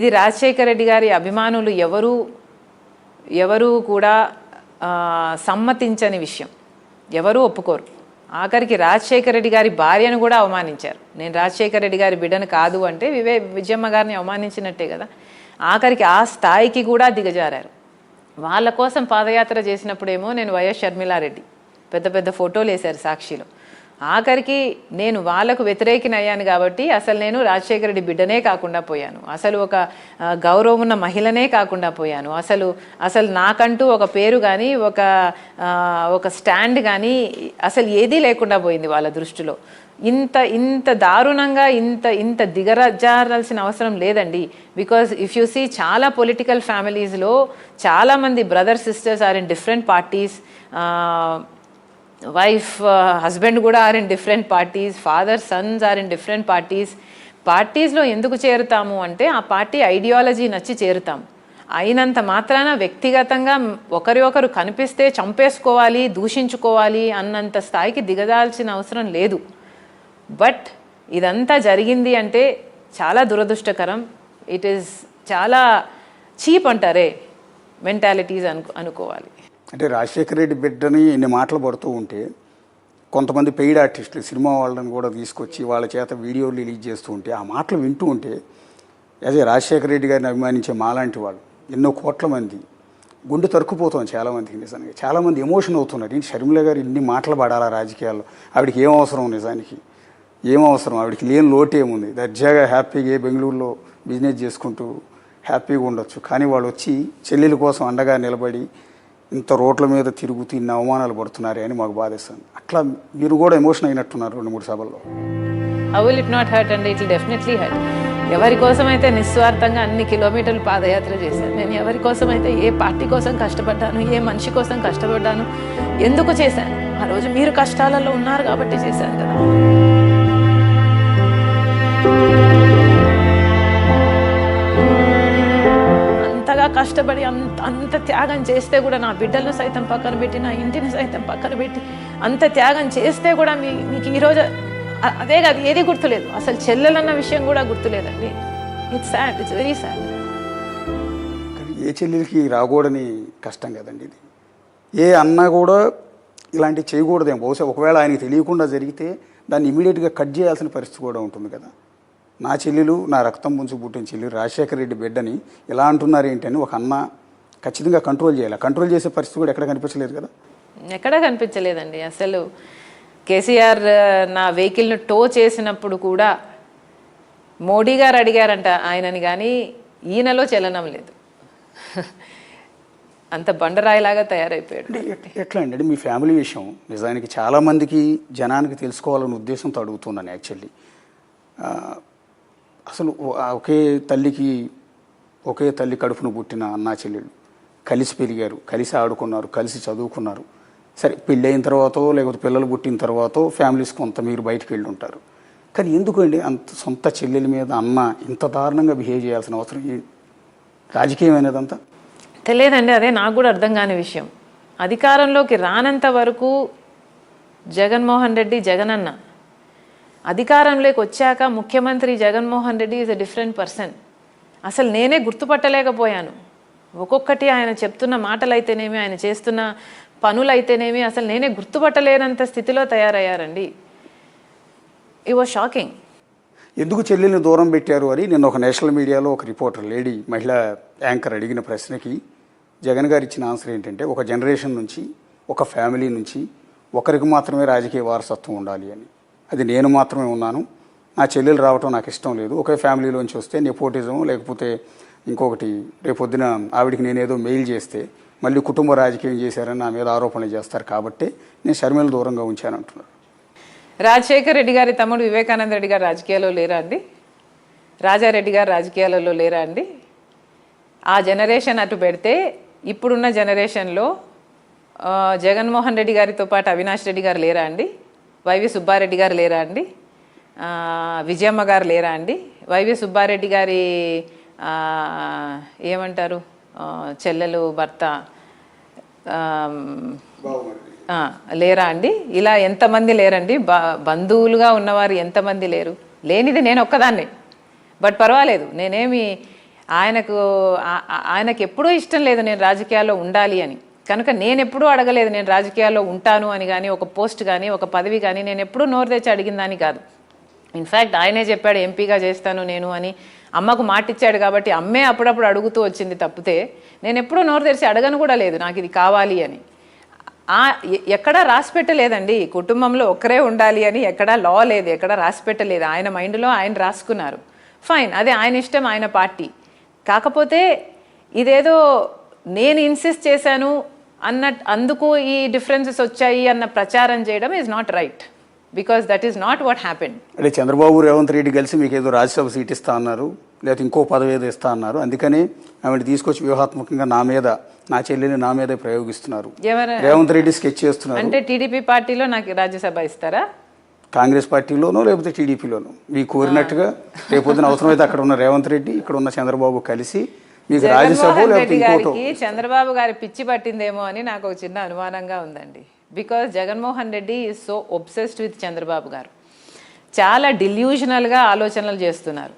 ఇది రాజశేఖర రెడ్డి గారి అభిమానులు ఎవరు కూడా సమ్మతించని విషయం, ఎవరూ ఒప్పుకోరు. ఆఖరికి రాజశేఖర రెడ్డి గారి భార్యను కూడా అవమానించారు. నేను రాజశేఖర రెడ్డి గారి బిడ్డను కాదు అంటే విజయమ్మ గారిని అవమానించినట్టే కదా. ఆఖరికి ఆ స్థాయికి కూడా దిగజారారు. వాళ్ళ కోసం పాదయాత్ర చేసినప్పుడేమో నేను వైఎస్ షర్మిలారెడ్డి పెద్ద పెద్ద ఫోటోలు వేశారు సాక్షిలో. ఆఖరికి నేను వాళ్ళకు వ్యతిరేకిని అయ్యాను కాబట్టి అసలు నేను రాజశేఖర రెడ్డి బిడ్డనే కాకుండా పోయాను, అసలు ఒక గౌరవం ఉన్న మహిళనే కాకుండా పోయాను, అసలు నాకంటూ ఒక పేరు కానీ ఒక స్టాండ్ కానీ అసలు ఏదీ లేకుండా పోయింది వాళ్ళ దృష్టిలో. ఇంత దారుణంగా ఇంత దిగజారాల్సిన అవసరం లేదండి. బికాజ్ ఇఫ్ యూ సీ చాలా పొలిటికల్ ఫ్యామిలీస్లో చాలామంది brother sisters are in different parties, wife husband కూడా are in different parties, father sons are in different పార్టీస్లో ఎందుకు చేరుతాము అంటే ఆ పార్టీ ఐడియాలజీ నచ్చి చేరుతాము. అయినంత మాత్రాన వ్యక్తిగతంగా ఒకరు కనిపిస్తే చంపేసుకోవాలి, దూషించుకోవాలి అన్నంత స్థాయికి దిగజాల్సిన అవసరం లేదు. బట్ ఇదంతా జరిగింది అంటే చాలా దురదృష్టకరం. ఇట్ ఈస్ చాలా చీప్ అంటారే మెంటాలిటీస్ అనుకోవాలి. అంటే రాజశేఖర రెడ్డి బిడ్డని ఇన్ని మాటలు పడుతూ ఉంటే కొంతమంది పెయిడ్ ఆర్టిస్టులు సినిమా వాళ్ళని కూడా తీసుకొచ్చి వాళ్ళ చేత వీడియోలు రిలీజ్ చేస్తూ ఉంటే ఆ మాటలు వింటూ ఉంటే అదే రాజశేఖర రెడ్డి గారిని అభిమానించే మాలాంటి వాళ్ళు ఎన్నో కోట్ల మంది గుండె తరుక్కుపోతాం. చాలామందికి నిజానికి చాలామంది ఎమోషన్ అవుతున్నారు. ఏంటి షర్మిల గారు ఇన్ని మాటలు పడాలా రాజకీయాల్లో, ఆవిడకి ఏం అవసరం, నిజానికి ఏం అవసరం, ఆవిడకి లేని లోటు ఏముంది, దర్జాగా హ్యాపీగా బెంగళూరులో బిజినెస్ చేసుకుంటూ హ్యాపీగా ఉండొచ్చు. కానీ వాళ్ళు వచ్చి చెల్లెల కోసం అండగా నిలబడి ఇంత రోడ్ల మీద తిరుగుతూ ఇన్ని అవమానాలు పడుతున్నారే అని మాకు బాధేస్తుంది. అట్లా మీరు కూడా ఎమోషన్ అయినట్టున్నారు 2-3 సభల్లో. How will it not hurt అండి? It will definitely hurt. ఎవరి కోసం అయితే నిస్వార్థంగా అన్ని కిలోమీటర్లు పాదయాత్ర చేశాను, నేను ఎవరి కోసం అయితే ఏ పార్టీ కోసం కష్టపడ్డాను, ఏ మనిషి కోసం కష్టపడ్డాను, ఎందుకు చేశాను? ఆ రోజు మీరు కష్టాలలో ఉన్నారు కాబట్టి చేశాను కదా. అంతగా కష్టపడి అంత త్యాగం చేస్తే కూడా, నా బిడ్డలను సైతం పక్కన పెట్టి, నా ఇంటిని సైతం పక్కన పెట్టి అంత త్యాగం చేస్తే కూడా మీకు ఈరోజు అదే కాదు, ఏది గుర్తులేదు. అసలు చెల్లెలన్న విషయం కూడా గుర్తులేదండి. It's sad, it's very sad. కానీ ఏ చెల్లెలకి రాకూడని కష్టం కదండి ఇది. ఏ అన్నా కూడా ఇలాంటివి చేయకూడదేమో. బహుశా ఒకవేళ ఆయనకి తెలియకుండా జరిగితే దాన్ని ఇమీడియట్గా కట్ చేయాల్సిన పరిస్థితి కూడా ఉంటుంది కదా. నా చెల్లెలు, నా రక్తం ముంచు పుట్టిన చెల్లెలు రాజశేఖర రెడ్డి బిడ్డని ఇలా అంటున్నారు ఏంటని ఒక అన్న ఖచ్చితంగా కంట్రోల్ చేయాలి. కంట్రోల్ చేసే పరిస్థితి కూడా ఎక్కడ కనిపించలేదు కదా. ఎక్కడ కనిపించలేదండి. అసలు కేసీఆర్ నా వెహికల్ను టో చేసినప్పుడు కూడా మోడీ గారు అడిగారంట ఆయనని, కానీ ఈయనలో చలనం లేదు. అంత బండరాయిలాగా తయారైపోయాడు. ఎట్లా అండి మీ ఫ్యామిలీ విషయం? నిజానికి చాలామందికి జనానికి తెలుసుకోవాలనే ఉద్దేశంతో అడుగుతున్నాను యాక్చువల్లీ. అసలు ఒకే తల్లి కడుపును పుట్టిన అన్నా చెల్లెళ్ళు కలిసి పెరిగారు, కలిసి ఆడుకున్నారు, కలిసి చదువుకున్నారు. సరే పెళ్ళైన తర్వాత లేకపోతే పిల్లలు పుట్టిన తర్వాత ఫ్యామిలీస్ కొంత మీరు బయటకు వెళ్ళి ఉంటారు. కానీ ఎందుకండి అంత సొంత చెల్లెల మీద అన్న ఇంత దారుణంగా బిహేవ్ చేయాల్సిన అవసరం రాజకీయం అనేదంతా తెలియదండి. అదే నాకు కూడా అర్థం కాని విషయం. అధికారంలోకి రానంత వరకు జగన్మోహన్ రెడ్డి జగనన్న, అధికారంలోకి వచ్చాక ముఖ్యమంత్రి Jaganmohan Reddy is a different person. అసలు నేనే గుర్తుపట్టలేకపోయాను. ఒక్కొక్కటి ఆయన చెప్తున్న మాటలైతేనేమి, ఆయన చేస్తున్న పనులైతేనేమి అసలు నేనే గుర్తుపట్టలేనంత స్థితిలో తయారయ్యారండి. It was shocking. ఎందుకు చెల్లెల్ని దూరం పెట్టారు అని నిన్న ఒక నేషనల్ మీడియాలో ఒక రిపోర్టర్ లేడీ మహిళా యాంకర్ అడిగిన ప్రశ్నకి జగన్ గారు ఇచ్చిన ఆన్సర్ ఏంటంటే, ఒక జనరేషన్ నుంచి, ఒక ఫ్యామిలీ నుంచి ఒకరికి మాత్రమే రాజకీయ వారసత్వం ఉండాలి అని. అది నేను మాత్రమే ఉన్నాను, నా చెల్లెలు రావటం నాకు ఇష్టం లేదు. ఒకే ఫ్యామిలీలోంచి వస్తే నెపోటిజం లేకపోతే ఇంకొకటి రేపొద్దున ఆవిడికి నేనేదో మెయిల్ చేస్తే మళ్ళీ కుటుంబ రాజకీయం చేశారని నా మీద ఆరోపణలు చేస్తారు కాబట్టి నేను షర్మిల దూరంగా ఉంచానంటున్నారు. రాజశేఖర్ రెడ్డి గారి తమ్ముడు వివేకానంద రెడ్డి గారు రాజకీయాల్లో లేరా అండి? రాజారెడ్డి గారు రాజకీయాలలో లేరా అండి? ఆ జనరేషన్ అటు పెడితే ఇప్పుడున్న జనరేషన్లో జగన్మోహన్ రెడ్డి గారితో పాటు అవినాష్ రెడ్డి గారు లేరా అండి? వైవి సుబ్బారెడ్డి గారు లేరా అండి? విజయమ్మ గారు లేరా అండి? వైవి సుబ్బారెడ్డి గారి ఏమంటారు చెల్లెలు భర్త లేరా అండి? ఇలా ఎంతమంది లేరండి? బంధువులుగా ఉన్నవారు ఎంతమంది లేరు? లేనిది నేను ఒక్కదాన్ని. బట్ పర్వాలేదు, నేనేమి ఆయనకు ఎప్పుడూ ఇష్టం లేదు నేను రాజకీయాల్లో ఉండాలి అని. కనుక నేను ఎప్పుడూ అడగలేదు నేను రాజకీయాల్లో ఉంటాను అని కానీ, ఒక పోస్ట్ కానీ, ఒక పదవి కానీ నేను ఎప్పుడూ నోరు తెచ్చి అడిగిందని కాదు. ఇన్ఫ్యాక్ట్ ఆయనే చెప్పాడు ఎంపీగా చేస్తాను నేను అని. అమ్మకు మాటిచ్చాడు కాబట్టి అమ్మే అప్పుడప్పుడు అడుగుతూ వచ్చింది తప్పితే నేను ఎప్పుడూ నోరు తెరిచి అడగను కూడా లేదు నాకు ఇది కావాలి అని. ఎక్కడా రాసి పెట్టలేదండి కుటుంబంలో ఒక్కరే ఉండాలి అని, ఎక్కడా లా లేదు, ఎక్కడా రాసి పెట్టలేదు. ఆయన మైండ్లో ఆయన రాసుకున్నారు, ఫైన్, అదే ఆయన ఇష్టం, ఆయన పార్టీ. కాకపోతే ఇదేదో నేను ఇన్సిస్ట్ చేశాను అందుకు ఈ డిఫరెన్సెస్ వచ్చాయి అన్న ప్రచారం చేయడం is not right, because that is not what happened. అంటే చంద్రబాబు రేవంత్ రెడ్డి కలిసి మీకు ఏదో రాజ్యసభ సీట్ ఇస్తా అన్నారు, లేకపోతే ఇంకో పదవి ఏదో ఇస్తా అన్నారు, అందుకని ఆమెను తీసుకొచ్చి వ్యూహాత్మకంగా నా చెల్లిని నా మీదే ప్రయోగిస్తున్నారు. రేవంత్ రెడ్డి స్కెచ్ చేస్తున్నారు. అంటే టీడీపీ పార్టీలో నాకు రాజ్యసభ ఇస్తారా? కాంగ్రెస్ పార్టీలోనో లేకపోతే టీడీపీలోనో మీకు కోరినట్టుగా రేపొద్దున అవసరమైతే అక్కడ ఉన్న రేవంత్ రెడ్డి, ఇక్కడ ఉన్న చంద్రబాబు కలిసి మీకు రాజ్యసభ లేకపోతే ఇంకోటో. చంద్రబాబు గారి పిచ్చి పట్టిందేమో అని నాకు ఒక చిన్న అనుమానంగా ఉందండి. Because Jaganmohan Reddy is so obsessed with Chandrababu గారు. చాలా డిల్యూషనల్గా ఆలోచనలు చేస్తున్నారు.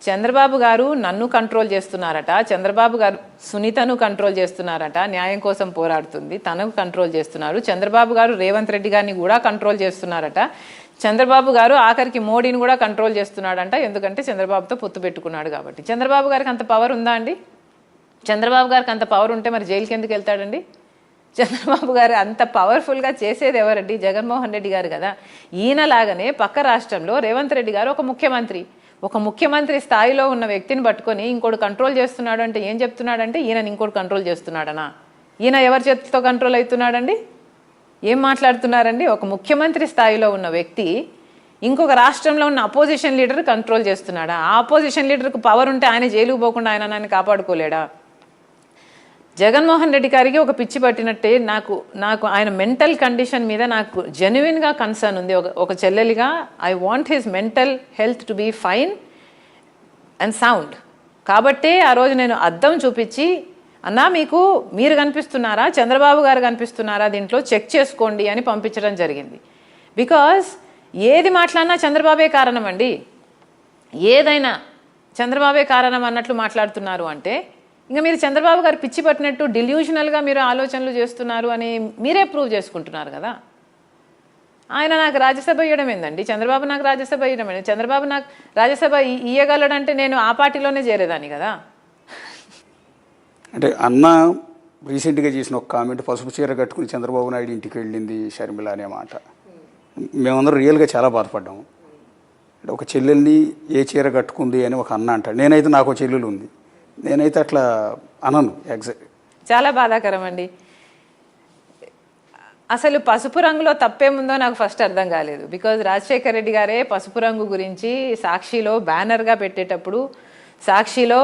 చంద్రబాబు గారు నన్ను కంట్రోల్ చేస్తున్నారట, చంద్రబాబు గారు సునీతను కంట్రోల్ చేస్తున్నారట, న్యాయం కోసం పోరాడుతుంది తనకు కంట్రోల్ చేస్తున్నారు. చంద్రబాబు గారు రేవంత్ రెడ్డి గారిని కూడా కంట్రోల్ చేస్తున్నారట. చంద్రబాబు గారు ఆఖరికి మోడీని కూడా కంట్రోల్ చేస్తున్నాడంట, ఎందుకంటే చంద్రబాబుతో పొత్తు పెట్టుకున్నాడు కాబట్టి. చంద్రబాబు గారికి అంత పవర్ ఉందా అండి? చంద్రబాబు గారికి అంత పవర్ ఉంటే మరి జైలుకి ఎందుకు వెళ్తాడండి? చంద్రబాబు గారు అంత పవర్ఫుల్గా చేసేది ఎవరండి? జగన్మోహన్ రెడ్డి గారు కదా. ఈయనలాగానే పక్క రాష్ట్రంలో రేవంత్ రెడ్డి గారు ఒక ముఖ్యమంత్రి స్థాయిలో ఉన్న వ్యక్తిని పట్టుకొని ఇంకోటి కంట్రోల్ చేస్తున్నాడు అంటే ఏం చెప్తున్నాడంటే ఈయనని ఇంకోటి కంట్రోల్ చేస్తున్నాడనా? ఈయన ఎవరి చేతితో కంట్రోల్ అవుతున్నాడండి? ఏం మాట్లాడుతున్నారండి? ఒక ముఖ్యమంత్రి స్థాయిలో ఉన్న వ్యక్తి ఇంకొక రాష్ట్రంలో ఉన్న అపోజిషన్ లీడర్ కంట్రోల్ చేస్తున్నాడా? ఆ అపోజిషన్ లీడర్కి పవర్ ఉంటే ఆయన జైలుకు పోకుండా ఆయన కాపాడుకోలేడా? జగన్మోహన్ రెడ్డి గారికి ఒక పిచ్చి పట్టినట్టే నాకు ఆయన మెంటల్ కండిషన్ మీద నాకు జెన్యున్గా కన్సర్న్ ఉంది. ఒక చెల్లెలిగా I want his mental health to be fine and sound. కాబట్టే ఆ రోజు నేను అద్దం చూపించి అన్నా మీరు కనిపిస్తున్నారా, చంద్రబాబు గారు కనిపిస్తున్నారా, దీంట్లో చెక్ చేసుకోండి అని పంపించడం జరిగింది. బికాజ్ ఏది మాట్లాడినా చంద్రబాబే కారణం అండి. ఏదైనా చంద్రబాబే కారణం అన్నట్లు మాట్లాడుతున్నారు అంటే ఇంకా మీరు చంద్రబాబు గారు పిచ్చి పట్టినట్టు డిల్యూషనల్గా మీరు ఆలోచనలు చేస్తున్నారు అని మీరే ప్రూవ్ చేసుకుంటున్నారు కదా. ఆయన నాకు రాజ్యసభ ఇవ్వడం ఏందండి? చంద్రబాబు నాకు రాజ్యసభ ఇవ్వడం ఏంటి? చంద్రబాబు నాకు రాజ్యసభ ఇవ్వగలడంటే నేను ఆ పార్టీలోనే చేరేదాన్ని కదా. అంటే అన్న రీసెంట్గా చేసిన ఒక కామెంట్, పసుపు చీర కట్టుకుని చంద్రబాబు నాయుడు ఇంటికి వెళ్ళింది షర్మిల అనే మాట, మేమందరం రియల్గా చాలా బాధపడ్డాము. అంటే ఒక చెల్లెల్ని ఏ చీర కట్టుకుంది అని ఒక అన్న అంటాడు. నేనైతే నాకు చెల్లెలు ఉంది, నేనైతే అట్లా అనను. ఎగ్జాక్ట్ చాలా బాధాకరం అండి. అసలు పసుపు రంగులో తప్పేముందో నాకు ఫస్ట్ అర్థం కాలేదు. బికాజ్ రాజశేఖర రెడ్డి గారే పసుపు రంగు గురించి సాక్షిలో బ్యానర్గా పెట్టేటప్పుడు సాక్షిలో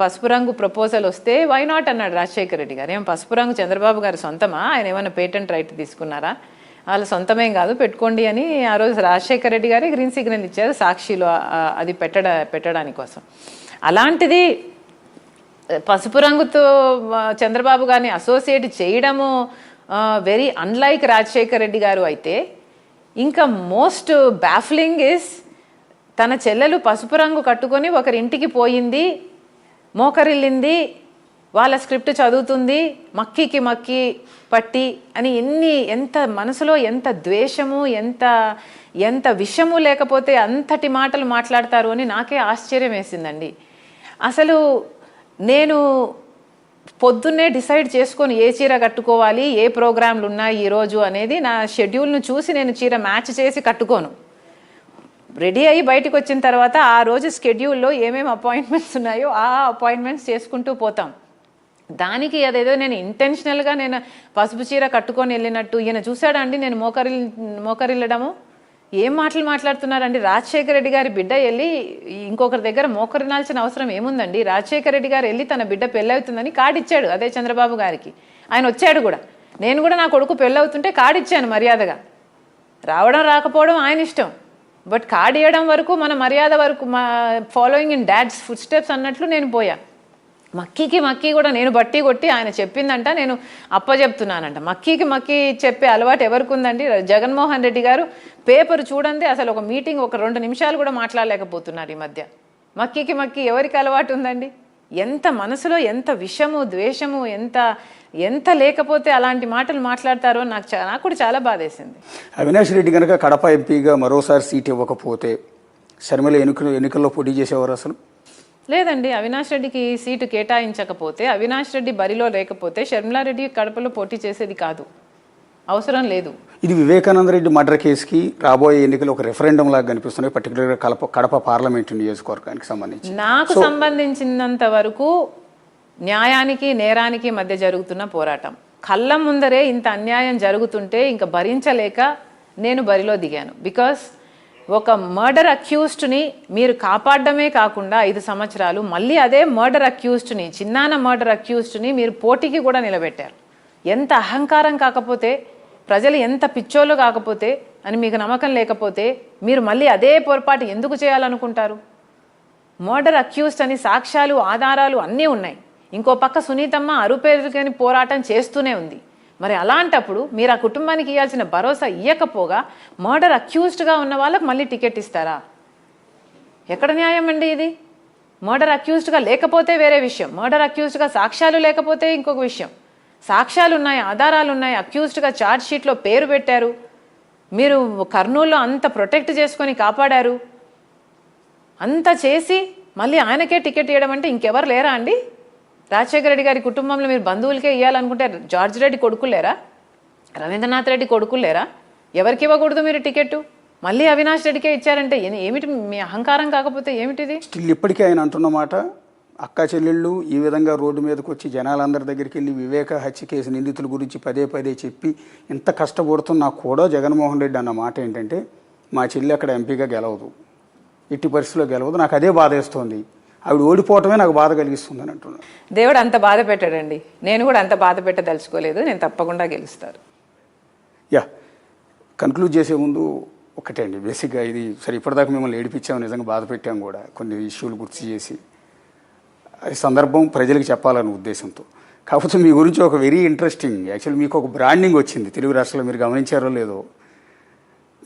పసుపు రంగు ప్రపోజల్ వస్తే వై నాట్ అన్నాడు రాజశేఖర రెడ్డి గారు. ఏం పసుపు రంగు చంద్రబాబు గారు సొంతమా? ఆయన ఏమైనా పేటెంట్ రైట్ తీసుకున్నారా? వాళ్ళ సొంతమేం కాదు, పెట్టుకోండి అని ఆ రోజు రాజశేఖర రెడ్డి గారే గ్రీన్ సిగ్నల్ ఇచ్చారు సాక్షిలో అది పెట్టడానికి కోసం. అలాంటిది పసుపు రంగుతో చంద్రబాబు గారిని అసోసియేట్ చేయడము వెరీ అన్లైక్ రాజశేఖర రెడ్డి గారు. అయితే ఇంకా మోస్ట్ బ్యాఫ్లింగ్ ఇస్ తన చెల్లెలు పసుపు రంగు కట్టుకొని ఒకరింటికి పోయింది, మోకరిల్లింది, వాళ్ళ స్క్రిప్ట్ చదువుతుంది, మక్కి పట్టి అని ఎంత మనసులో ఎంత ద్వేషము, ఎంత విషము లేకపోతే అంతటి మాటలు మాట్లాడతారు అని నాకే ఆశ్చర్యం వేసిందండి. అసలు నేను పొద్దున్నే డిసైడ్ చేసుకొని ఏ చీర కట్టుకోవాలి, ఏ ప్రోగ్రాంలు ఉన్నాయి ఈరోజు అనేది నా షెడ్యూల్ను చూసి నేను చీర మ్యాచ్ చేసి కట్టుకోను. రెడీ అయ్యి బయటకు వచ్చిన తర్వాత ఆ రోజు స్కెడ్యూల్లో ఏమేమి అపాయింట్మెంట్స్ ఉన్నాయో ఆ అపాయింట్మెంట్స్ చేసుకుంటూ పోతాం. దానికి అదేదో నేను ఇంటెన్షనల్గా నేను పసుపు చీర కట్టుకొని వెళ్ళినట్టు ఈయన చూశాడా అండి నేను మోకరిల్లడము? ఏం మాటలు మాట్లాడుతున్నారండి? రాజశేఖర రెడ్డి గారి బిడ్డ వెళ్ళి ఇంకొకరి దగ్గర మోకరినాల్సిన అవసరం ఏముందండి? రాజశేఖర రెడ్డి గారు వెళ్ళి తన బిడ్డ పెళ్ళవుతుందని కార్డు ఇచ్చాడు అదే చంద్రబాబు గారికి. ఆయన వచ్చాడు కూడా, నేను కూడా నా కొడుకు పెళ్ళవుతుంటే కార్డు ఇచ్చాను మర్యాదగా. రావడం రాకపోవడం ఆయన ఇష్టం, బట్ కార్డు ఇవ్వడం వరకు మన మర్యాద వరకు మా following in dad's footsteps అన్నట్లు నేను పోయా. మక్కీ కూడా నేను బట్టి కొట్టి ఆయన చెప్పిందంట నేను అప్పచెప్తున్నానంట. మక్కీ చెప్పే అలవాటు ఎవరికి ఉందండి? జగన్మోహన్ రెడ్డి గారు పేపర్ చూడండి అసలు ఒక మీటింగ్ ఒక 2 నిమిషాలు కూడా మాట్లాడలేకపోతున్నారు ఈ మధ్య. మక్కీ ఎవరికి అలవాటు ఉందండి? ఎంత మనసులో ఎంత విషము ద్వేషము ఎంత ఎంత లేకపోతే అలాంటి మాటలు మాట్లాడతారో నాకు కూడా చాలా బాధేసింది. అవినాష్ రెడ్డి కనుక కడప ఎంపీగా మరోసారి సీట్ ఇవ్వకపోతే షర్మిల ఎన్నికల్లో పోటీ చేసేవారు అసలు? లేదండి, అవినాష్ రెడ్డికి సీటు కేటాయించకపోతే, అవినాష్ రెడ్డి బరిలో లేకపోతే షర్మిలారెడ్డి కడపలో పోటీ చేసేది కాదు, అవసరం లేదు. ఇది వివేకానంద రెడ్డి మర్డర్ కేసుకి రాబోయే ఎన్నికలు ఒక రెఫరెండం లాగా కనిపిస్తున్నాయి, పర్టికులర్గా కడప పార్లమెంటు నియోజకవర్గానికి సంబంధించి. నాకు సంబంధించినంత వరకు న్యాయానికి నేరానికి మధ్య జరుగుతున్న పోరాటం. కళ్ళ ముందరే ఇంత అన్యాయం జరుగుతుంటే ఇంకా భరించలేక నేను బరిలో దిగాను. బికాస్ ఒక మర్డర్ అక్యూజ్డ్ని మీరు కాపాడడమే కాకుండా 5 సంవత్సరాలు మళ్ళీ అదే మర్డర్ అక్యూజ్డ్ని, చిన్నాన మర్డర్ అక్యూజ్డ్ని మీరు పోటీకి కూడా నిలబెట్టారు. ఎంత అహంకారం కాకపోతే, ప్రజలు ఎంత పిచ్చోళ్ళు కాకపోతే అని మీకు నమ్మకం లేకపోతే మీరు మళ్ళీ అదే పొరపాటు ఎందుకు చేయాలనుకుంటారు? మర్డర్ అక్యూజ్డ్ అని సాక్ష్యాలు ఆధారాలు అన్నీ ఉన్నాయి. ఇంకో పక్క సునీతమ్మ అరుపేరుకని పోరాటం చేస్తూనే ఉంది. మరి అలాంటప్పుడు మీరు ఆ కుటుంబానికి ఇవ్వాల్సిన భరోసా ఇవ్వకపోగా మర్డర్ అక్యూజ్డ్గా ఉన్న వాళ్ళకు మళ్ళీ టికెట్ ఇస్తారా? ఎక్కడ న్యాయం అండి ఇది? మర్డర్ అక్యూజ్డ్గా లేకపోతే వేరే విషయం, మర్డర్ అక్యూజ్డ్గా సాక్ష్యాలు లేకపోతే ఇంకొక విషయం. సాక్ష్యాలు ఉన్నాయి, ఆధారాలు ఉన్నాయి, అక్యూజ్డ్గా ఛార్జ్ షీట్లో పేరు పెట్టారు, మీరు కర్నూలులో అంత ప్రొటెక్ట్ చేసుకొని కాపాడారు, అంత చేసి మళ్ళీ ఆయనకే టికెట్ ఇవ్వడం అంటే ఇంకెవరు లేరా అండి? రాజశేఖర రెడ్డి గారి కుటుంబంలో మీరు బంధువులకే ఇవ్వాలనుకుంటే జార్జ్ రెడ్డి కొడుకులు లేరా? రవీంద్రనాథ్ రెడ్డి కొడుకులు లేరా? ఎవరికి ఇవ్వకూడదు మీరు టికెట్? మళ్ళీ అవినాష్ రెడ్డికే ఇచ్చారంటే ఏమిటి మీ అహంకారం? కాకపోతే ఏమిటిది? స్టిల్ ఇప్పటికీ ఆయన అంటున్నమాట, అక్కా చెల్లెళ్ళు ఈ విధంగా రోడ్డు మీదకి వచ్చి జనాలందరి దగ్గరికి వెళ్ళి వివేక హత్య కేసు నిందితుల గురించి పదే చెప్పి ఇంత కష్టపడుతున్నా కూడా జగన్మోహన్ రెడ్డి అన్న మాట ఏంటంటే, మా చెల్లి అక్కడ ఎంపీగా గెలవదు, ఎట్టి పరిస్థితిలో గెలవదు, నాకు అదే బాధ వేస్తుంది, ఆవిడ ఓడిపోవటమే నాకు బాధ కలిగిస్తుంది అని అంటున్నాను. దేవుడు అంత బాధ పెట్టాడండి, నేను కూడా అంత బాధ పెట్టదలుచుకోలేదు, నేను తప్పకుండా గెలుస్తాను. యా, కన్క్లూడ్ చేసే ముందు ఒకటే అండి, బేసిక్గా ఇది సరే ఇప్పటిదాకా మిమ్మల్ని ఏడిపించాము, నిజంగా బాధ పెట్టాము కూడా, కొన్ని ఇష్యూలు గుర్తు చేసి అది సందర్భం ప్రజలకు చెప్పాలనే ఉద్దేశంతో. కాకపోతే మీ గురించి ఒక వెరీ ఇంట్రెస్టింగ్, యాక్చువల్లీ మీకు ఒక బ్రాండింగ్ వచ్చింది తెలుగు రాష్ట్రాల్లో, మీరు గమనించారో లేదో.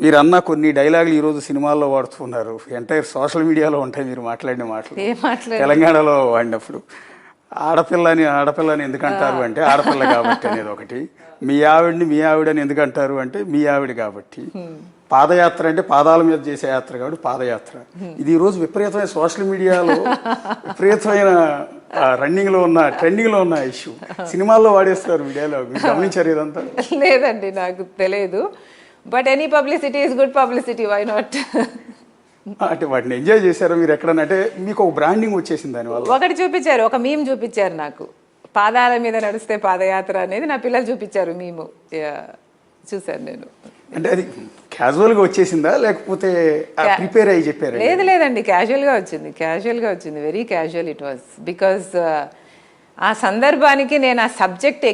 మీరు అన్న కొన్ని డైలాగులు ఈరోజు సినిమాల్లో వాడుతున్నారు, ఎంటైర్ సోషల్ మీడియాలో ఉంటాయి మీరు మాట్లాడిన మాటలు. తెలంగాణలో వాడినప్పుడు ఆడపిల్లని ఎందుకంటారు అంటే ఆడపిల్ల కాబట్టి అనేది ఒకటి, మీ ఆవిడని ఎందుకంటారు అంటే మీ ఆవిడ కాబట్టి, పాదయాత్ర అంటే పాదాల మీద చేసే యాత్ర కాబట్టి పాదయాత్ర. ఇది ఈరోజు విపరీతమైన సోషల్ మీడియాలో విపరీతమైన ట్రెండింగ్లో ఉన్న ఇష్యూ, సినిమాల్లో వాడేస్తారు మీడియాలో. మీరు గమనించారు ఇదంతా? లేదండి, నాకు తెలియదు. But any publicity is good publicity, why not? అంటే వాటిని ఎంజాయ్ చేశారు మీరు ఎక్కడన్నా? అంటే మీకు ఒక బ్రాండింగ్ వచ్చేసింది దానివల్ల. ఒకటి చూపించారు, ఒక మీమ్ చూపించారు నాకు, పాదాల మీద నడిస్తే పాదయాత్ర అనేది నా పిల్లలు చూపించారు మీము, చూశాను నేను. అంటే అది క్యాజువల్గా వచ్చేసిందా లేకపోతే ప్రిపేర్ అయ్యి చెప్పారు? లేదండి, క్యాజువల్గా వచ్చింది, very casual it was. Because ఆ సందర్భానికి నేను ఆ సబ్జెక్ట్